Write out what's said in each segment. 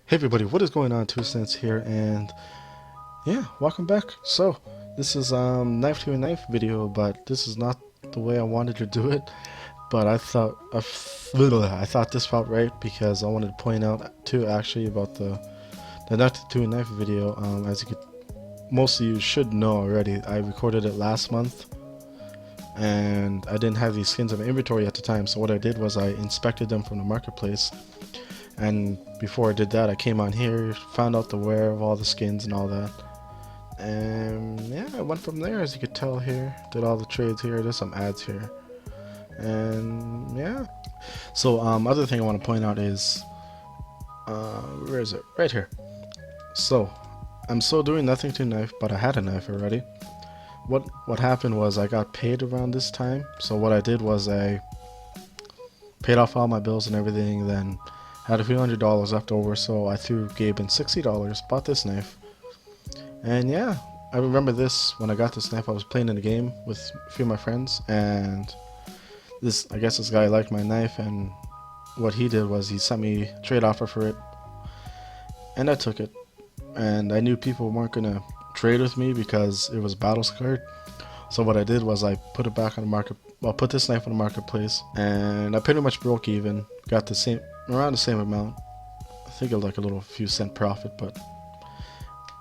Hey everybody, what is going on? 2 cents here, and yeah, welcome back. So this is knife to a knife video, but this is not the way I wanted to do it. But I thought this felt right because I wanted to point out too actually about the knife to a knife video. As you could, most of you should know already, I recorded it last month, and I didn't have these skins in inventory at the time. So what I did was I inspected them from the marketplace. And before I did that, I came on here, found out the wear of all the skins and all that. And yeah, I went from there, as you could tell here. Did all the trades here. There's some ads here. And yeah. So other thing I want to point out is, where is it? Right here. So I'm still doing nothing to knife, but I had a knife already. What happened was I got paid around this time. So what I did was I paid off all my bills and everything, then had a few $100 left over, so I threw Gabe in $60, bought this knife. And yeah, I remember this when I got this knife. I was playing in a game with a few of my friends, and I guess this guy liked my knife, and what he did was he sent me a trade offer for it, and I took it. And I knew people weren't gonna trade with me because it was battle scarred. So what I did was I put it back on the market. Well, put this knife on the marketplace, and I pretty much broke even. Got around the same amount. I think it was like a little few cent profit, but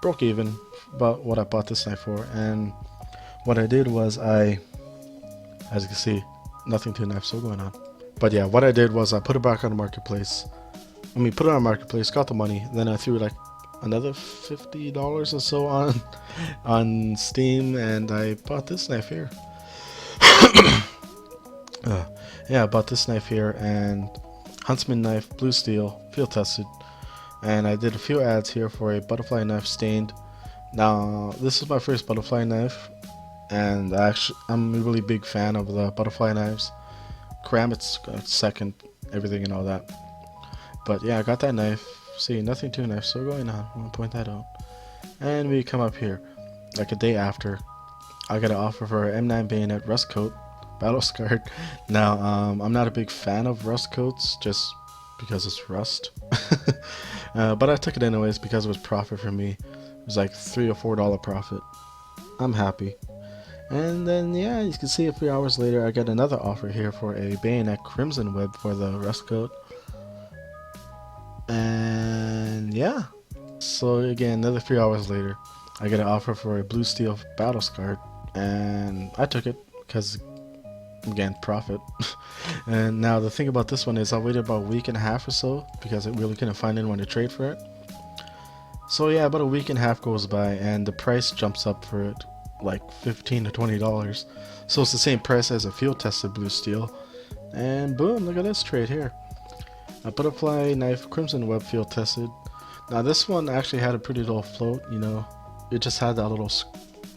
broke even about what I bought this knife for. And what I did was as you can see, nothing to knife still going on. But yeah, what I did was I put it back on the marketplace. Put it on the marketplace, got the money, then I threw like another $50 or so on Steam, and I bought this knife here. Yeah, I bought this knife here, and Huntsman knife, blue steel, field tested. And I did a few ads here for a butterfly knife stained. Now, this is my first butterfly knife, and I'm a really big fan of the butterfly knives. Karamit's got second, everything and all that. But yeah, I got that knife. See, nothing to knife still going on. I want to point that out. And we come up here, like a day after. I got an offer for an M9 bayonet rust coat, battle scarred. Now, I'm not a big fan of rust coats, just because it's rust. But I took it anyways because it was profit for me. It was like $3 or $4 profit. I'm happy. And then yeah, you can see a few hours later I get another offer here for a bayonet crimson web for the rust coat. And yeah, so again, another few hours later I get an offer for a blue steel battle scarred, and I took it because, again, profit. And now the thing about this one is I waited about a week and a half or so because I really couldn't find anyone to trade for it. So yeah, about a week and a half goes by and the price jumps up for it like $15 to $20. So it's the same price as a field tested blue steel. And boom, look at this trade here. A butterfly knife crimson web field tested. Now this one actually had a pretty low float, you know. It just had that little,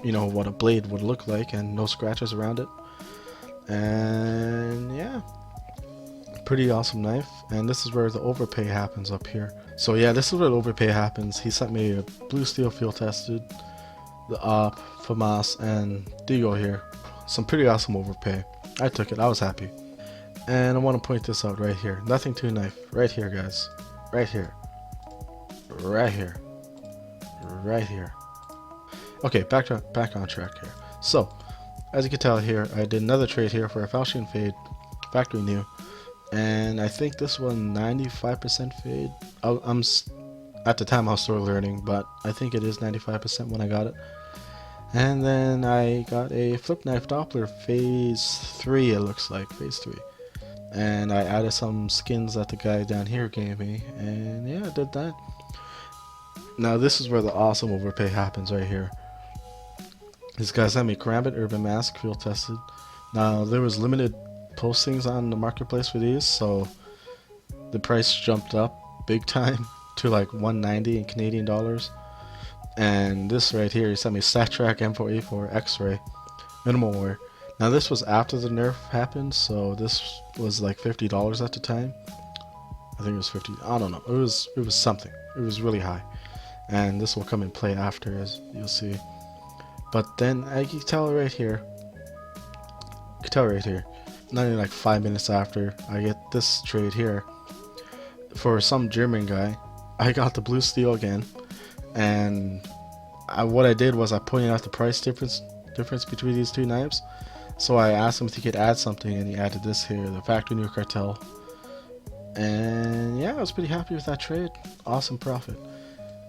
you know, what a blade would look like, and no scratches around it. And yeah, pretty awesome knife. And this is where the overpay happens up here. So yeah, this is where the overpay happens. He sent me a blue steel field tested, the op, FAMAS, and Digo here. Some pretty awesome overpay. I took it, I was happy. And I want to point this out right here. Nothing to knife. Right here, guys. Right here. Right here. Right here. Okay, back on track here. So, as you can tell here, I did another trade here for a Falchion Fade, factory new. And I think this one 95% fade. At the time I was still learning, but I think it is 95% when I got it. And then I got a flip knife Doppler phase 3, it looks like, phase 3. And I added some skins that the guy down here gave me, and yeah, I did that. Now this is where the awesome overpay happens right here. This guy sent me Karambit Urban Mask field tested. Now there was limited postings on the marketplace for these, so the price jumped up big time to like $190 in Canadian dollars. And this right here, he sent me StatTrak M4A4 X-Ray minimal wear. Now this was after the nerf happened, so this was like $50 at the time. I think it was 50. I don't know. It was something. It was really high, and this will come in play after, as you'll see. But then I can tell right here. Not even like 5 minutes after, I get this trade here for some German guy. I got the blue steel again, and what I did was I pointed out the price difference between these two knives. So I asked him if he could add something, and he added this here, the factory new cartel. And yeah, I was pretty happy with that trade. Awesome profit.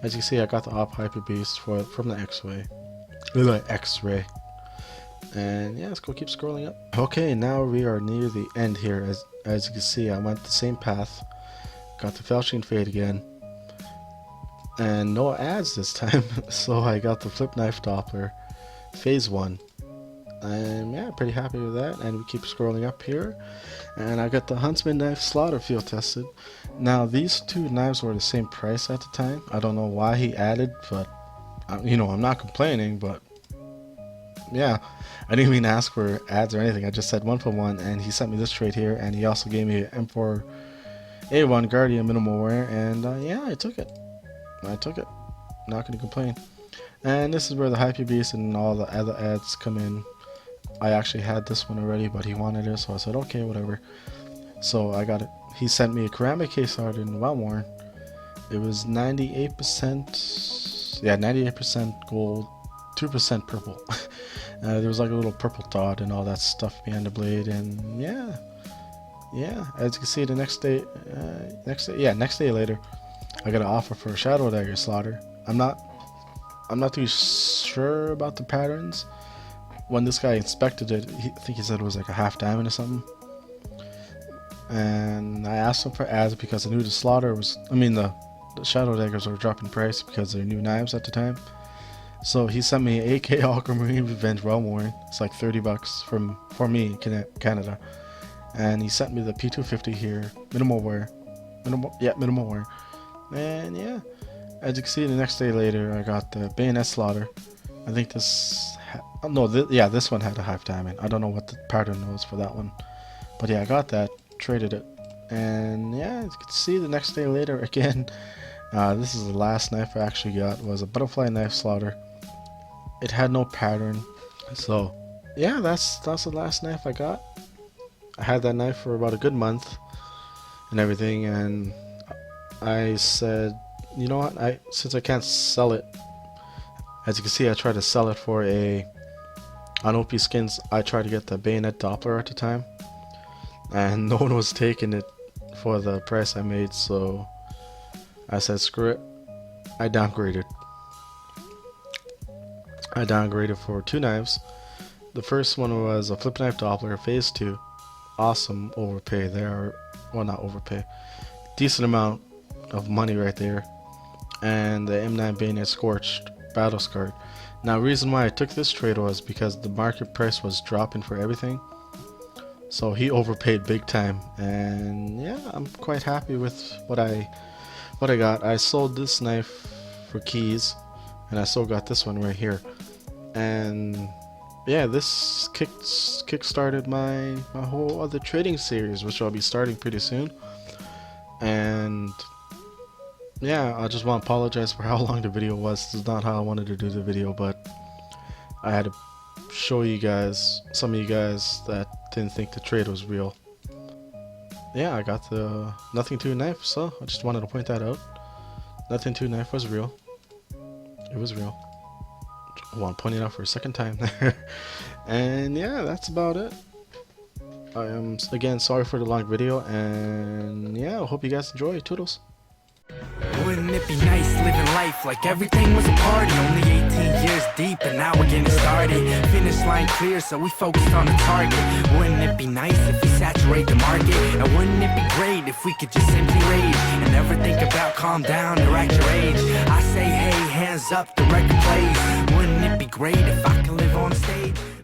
As you can see, I got the op hyper beast from the X-ray. And yeah, let's go keep scrolling up. Okay, now we are near the end here. As you can see, I went the same path. Got the Felching fade again. And no ads this time. So I got the flip knife Doppler phase 1. And yeah, pretty happy with that. And we keep scrolling up here. And I got the Huntsman knife slaughter field tested. Now these two knives were the same price at the time. I don't know why he added, but you know, I'm not complaining, but yeah, I didn't even ask for ads or anything. I just said 1 for 1, and he sent me this trade here, and he also gave me an M4 A1 Guardian minimal wear, and yeah, I took it. Not gonna complain. And this is where the Hyper Beast and all the other ads come in. I actually had this one already, but he wanted it, so I said okay, whatever. So I got it. He sent me a ceramic case art in well worn. It was 98%, yeah, 98% gold, 2% purple. There was like a little purple dot and all that stuff behind the blade, and yeah, as you can see, the next day later, I got an offer for a shadow dagger slaughter. I'm not too sure about the patterns. When this guy inspected it, I think he said it was like a half diamond or something. And I asked him for ads because I knew the slaughter was, the shadow daggers were dropping price because they're new knives at the time. So he sent me an AK Aquamarine Revenge well worn. It's like $30 for me in Canada. And he sent me the P250 here, minimal wear. Minimal wear. And yeah, as you can see, the next day later, I got the bayonet slaughter. I think this, this one had a half diamond. I don't know what the pattern was for that one, but yeah, I got that, traded it, and yeah, as you can see, the next day later again, this is the last knife I actually got, was a butterfly knife slaughter. It had no pattern, so yeah, that's the last knife I got. I had that knife for about a good month and everything, and I said, you know what, since I can't sell it, as you can see, I tried to sell it for on OP Skins. I tried to get the bayonet Doppler at the time, and no one was taking it for the price I made, so I said screw it. I downgraded for 2 knives. The first one was a flip knife Doppler phase 2. Awesome overpay there. Well, not overpay, decent amount of money right there. And the M9 bayonet scorched battle scarred. Now, reason why I took this trade was because the market price was dropping for everything, so he overpaid big time. And yeah, I'm quite happy with what I got. I sold this knife for keys, and I still got this one right here. And yeah, this kick-started my whole other trading series, which I'll be starting pretty soon. And yeah, I just want to apologize for how long the video was. This is not how I wanted to do the video, but I had to show you guys, some of you guys that didn't think the trade was real. Yeah, I got the Nothing 2 knife, so I just wanted to point that out. Nothing 2 knife was real. It was real. I want to point it out for a second time there. And yeah, that's about it. I am, again, sorry for the long video, and yeah, I hope you guys enjoy. Toodles. Wouldn't it be nice living life like everything was a party? Only 18 years deep and now we're getting started. Finish line clear, so we focused on the target. Wouldn't it be nice if we saturate the market? And wouldn't it be great if we could just simply rage and never think about calm down or act your age? I say hey, hands up, the record plays. Wouldn't it be great if I could live on stage?